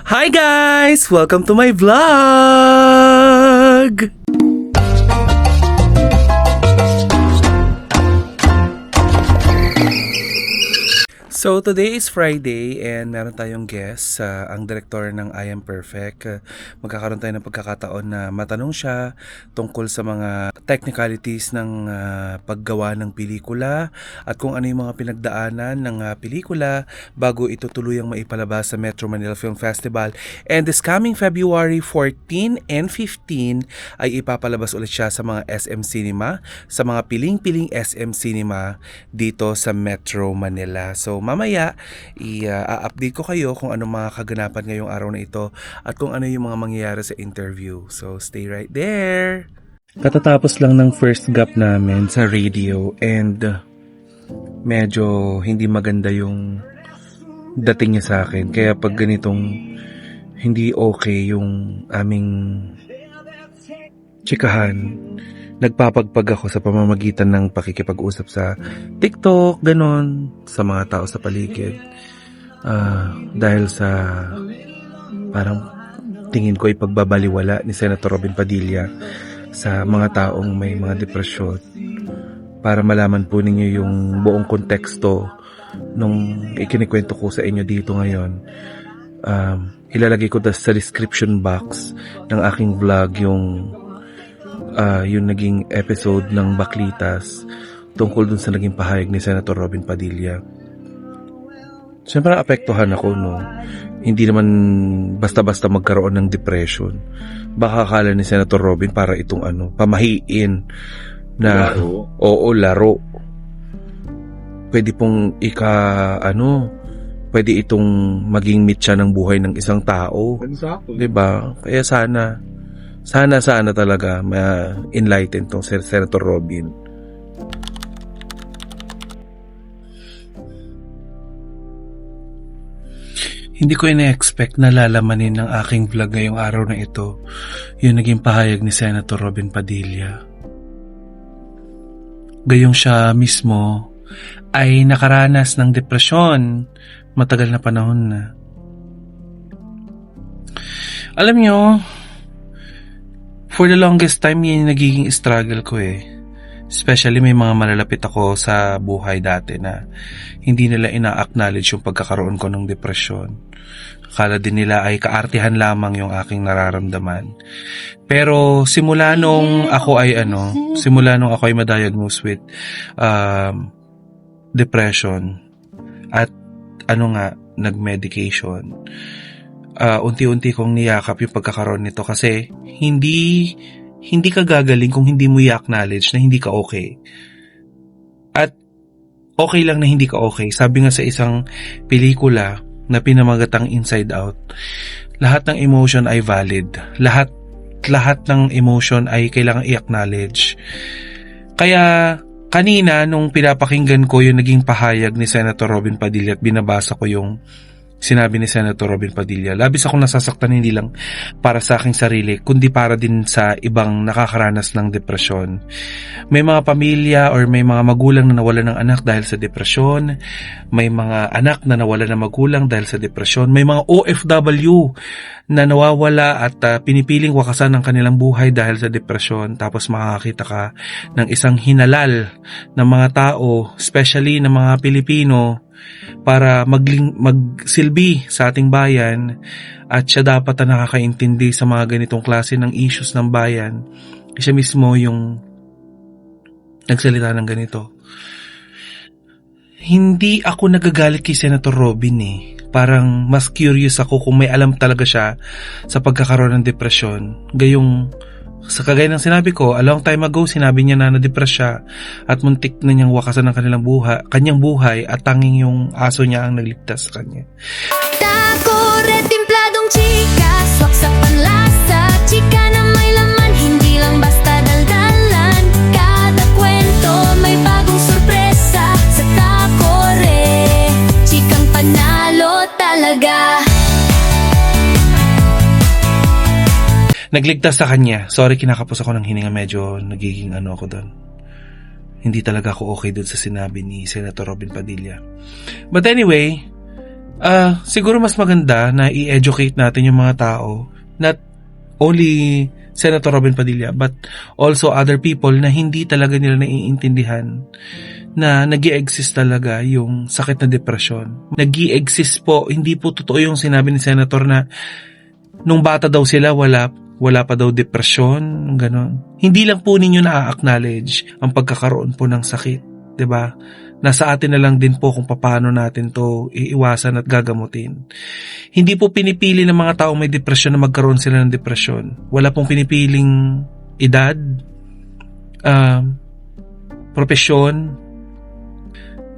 Hi guys! Welcome to my vlog! So today is Friday and meron tayong guest, ang director ng I Am Perfect. Magkakaroon tayo ng pagkakataon na matanong siya tungkol sa mga technicalities ng paggawa ng pelikula at kung ano yung mga pinagdaanan ng pelikula bago ito tuluyang maipalabas sa Metro Manila Film Festival. And this coming February 14 and 15 ay ipapalabas ulit siya sa mga SM Cinema, sa mga piling-piling SM Cinema dito sa Metro Manila. So mamaya, i-update ko kayo kung anong mga kaganapan ngayong araw na ito at kung ano yung mga mangyayari sa interview. So, stay right there! Katatapos lang ng first gap namin sa radio and medyo hindi maganda yung dating niya sa akin. Kaya pag ganitong hindi okay yung aming chikahan, nagpapagpag ako sa pamamagitan ng pakikipag-usap sa TikTok, ganon, sa mga tao sa paligid. Dahil sa parang tingin ko ay pagbabaliwala ni Senator Robin Padilla sa mga taong may mga depresyon. Para malaman po ninyo yung buong konteksto nung ikinikwento ko sa inyo dito ngayon. Ilalagay ko sa description box ng aking vlog yung naging episode ng Baklitas tungkol dun sa naging pahayag ni Senator Robin Padilla. Siyempre apektuhan ako, no? Hindi naman basta-basta magkaroon ng depression. Baka akala ni Senator Robin para itong pamahiin na laro. Oo, laro. Pwede pong pwede itong maging mitya ng buhay ng isang tao. Exactly. 'Di ba? Kaya sana talaga ma-enlighten tong Senator Robin. Hindi ko ina-expect na lalamanin ng aking vlog ngayong araw na ito yung naging pahayag ni Senator Robin Padilla. Gayong siya mismo ay nakaranas ng depresyon matagal na panahon na. Alam nyo, for the longest time, yun yung nagiging struggle ko eh. Especially may mga malalapit ako sa buhay dati na hindi nila ina-acknowledge yung pagkakaroon ko ng depresyon. Akala din nila ay kaartihan lamang yung aking nararamdaman. Pero simula nung ako ay ma-diagnose with depression at nag-medication, unti-unti kong niyakap yung pagkakaroon nito kasi hindi ka gagaling kung hindi mo i-acknowledge na hindi ka okay. At okay lang na hindi ka okay. Sabi nga sa isang pelikula na pinamagatang Inside Out, lahat ng emotion ay valid. Lahat ng emotion ay kailangang i-acknowledge. Kaya kanina nung pinapakinggan ko yung naging pahayag ni Senator Robin Padilla at binabasa ko yung sinabi ni Senator Robin Padilla, labis akong nasasaktan hindi lang para sa aking sarili, kundi para din sa ibang nakakaranas ng depresyon. May mga pamilya or may mga magulang na nawalan ng anak dahil sa depresyon. May mga anak na nawalan ng magulang dahil sa depresyon. May mga OFW na nawawala at pinipiling wakasan ng kanilang buhay dahil sa depresyon. Tapos makakakita ka ng isang hinalal ng mga tao, especially ng mga Pilipino, para magsilbi sa ating bayan at siya dapat na nakakaintindi sa mga ganitong klase ng issues ng bayan. Siya mismo yung nagsalita ng ganito. Hindi ako nagagalit kay Senator Robin eh. Parang mas curious ako kung may alam talaga siya sa pagkakaroon ng depresyon. Gayong sa kagaya ng sinabi ko, a long time ago, sinabi niya na na-depress siya at muntik na niyang wakasan ng kanyang buhay at tanging yung aso niya ang nagligtas sa kanya. Tako, red timpladong chika, swak sa panlasa, chika na may laman, hindi lang basta daldalan. Kada kwento may bagong sorpresa, sa tako, chikang panalo talaga. Nagligtas sa kanya. Sorry, kinakapos ako ng hininga. Medyo nagiging ako doon. Hindi talaga ako okay doon sa sinabi ni Senator Robin Padilla. But anyway, Siguro mas maganda na i-educate natin yung mga tao, not only Senator Robin Padilla, but also other people na hindi talaga nila naiintindihan na nag-i-exist talaga yung sakit na depresyon. Nag-i-exist po, hindi po totoo yung sinabi ni Senator na nung bata daw sila, wala pa daw depresyon, gano'n. Hindi lang po ninyo na-acknowledge ang pagkakaroon po ng sakit, 'di ba? Nasa atin na lang din po kung paano natin to iiwasan at gagamutin. Hindi po pinipili ng mga taong may depresyon na magkaroon sila ng depresyon. Wala pong pinipiling edad, propesyon,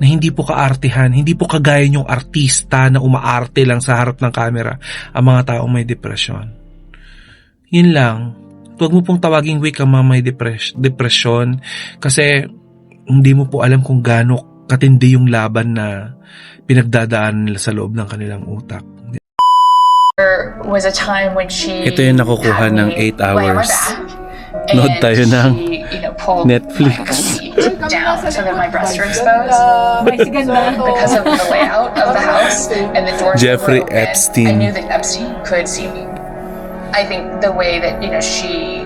na hindi po kaartihan, hindi po kagaya yung artista na umaarte lang sa harap ng camera ang mga taong may depresyon. Yun lang. Huwag mo pong tawaging weak ang mga may depresyon kasi hindi mo po alam kung gaano katindi yung laban na pinagdadaan nila sa loob ng kanilang utak. There was a time when she Ito yung nakukuha had ng me 8 hours. lay on my back, Nood and tayo ng she, pulled Netflix. my feet down so that my breasts were exposed because of the layout of the house and the doors Jeffrey were open. Epstein. I knew that Epstein could see me. I think the way that she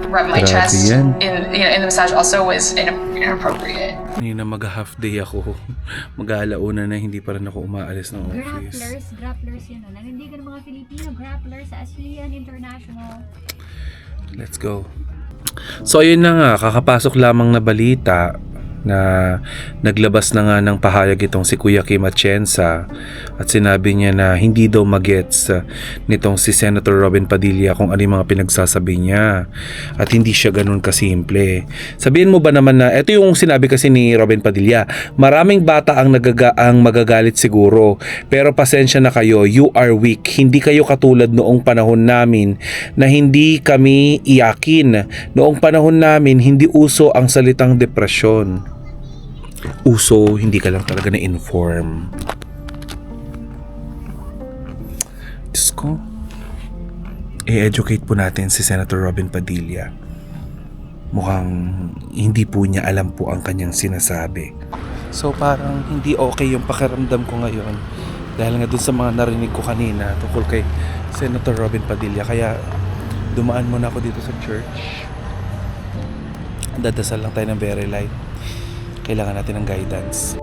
rubbed my Grabe chest yan. in the massage also was inappropriate. Kanina mag-half day ako. Mag-aalauna na hindi pa rin ako umaalis ng office. Grapplers yun. Nanindigan ng mga Filipino grapplers sa ASEAN International. Let's go. So ayun na nga, kakapasok lamang na balita na naglabas na nga ng pahayag itong si Kuya Kim Atienza at sinabi niya na hindi daw magets nitong si Senator Robin Padilla kung ano yung mga pinagsasabi niya at hindi siya ganun kasimple. Sabihin mo ba naman na ito yung sinabi kasi ni Robin Padilla, maraming bata ang magagalit siguro pero pasensya na kayo, you are weak, hindi kayo katulad noong panahon namin na hindi kami iyakin. Noong panahon namin hindi uso ang salitang depresyon. Uso, hindi ka lang talaga na-inform. Diyos ko, i-educate po natin si Senator Robin Padilla. Mukhang hindi po niya alam po ang kanyang sinasabi. So parang hindi okay yung pakiramdam ko ngayon dahil nga dun sa mga narinig ko kanina tungkol kay Senator Robin Padilla. Kaya dumaan muna ako dito sa church. Dadasal lang tayo ng very light. Kailangan natin ng guidance.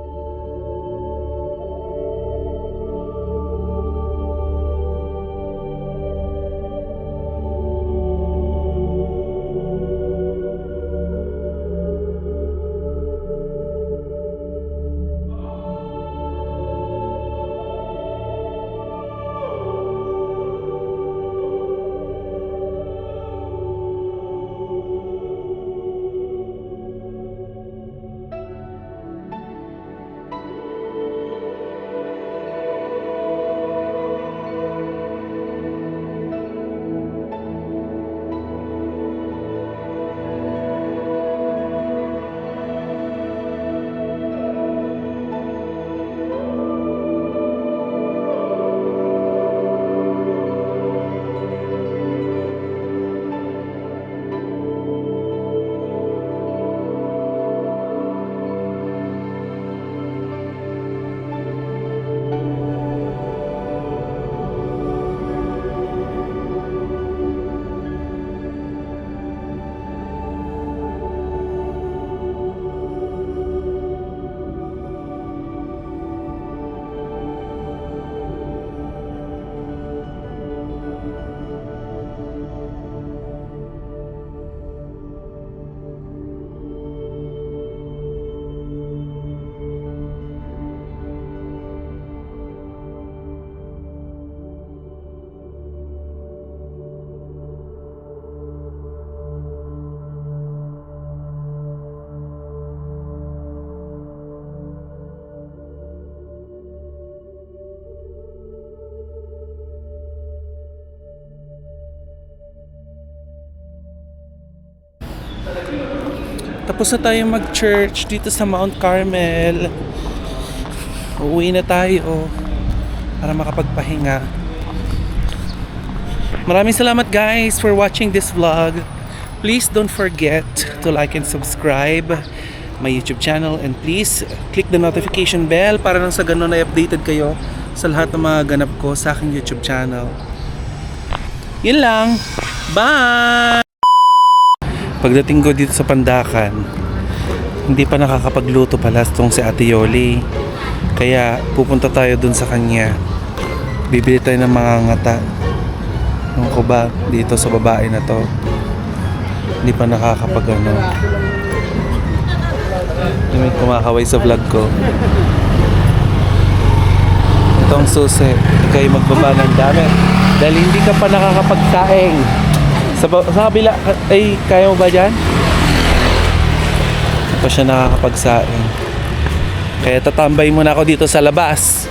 Tapos na tayo mag-church dito sa Mount Carmel. Uuwi na tayo para makapagpahinga. Maraming salamat guys for watching this vlog. Please don't forget to like and subscribe my YouTube channel and please click the notification bell para nang sa ganun ay updated kayo sa lahat ng mga ganap ko sa aking YouTube channel. Yun lang. Bye! Pagdating ko dito sa Pandakan, hindi pa nakakapagluto pala tong si Ate Yoli. Kaya pupunta tayo dun sa kanya. Bibili tayo ng mga ngata. Ano ko ba dito sa babae na to? Hindi pa nakakapag-ano. Hindi may kumakaway sa vlog ko. Itong susi, ikay magbaba ng damit. Dahil hindi ka pa nakakapagsaing. Sa kabila, ay kaya mo ba dyan? Hindi pa siya nakakapagsaing. Kaya tatambay muna ako dito sa labas.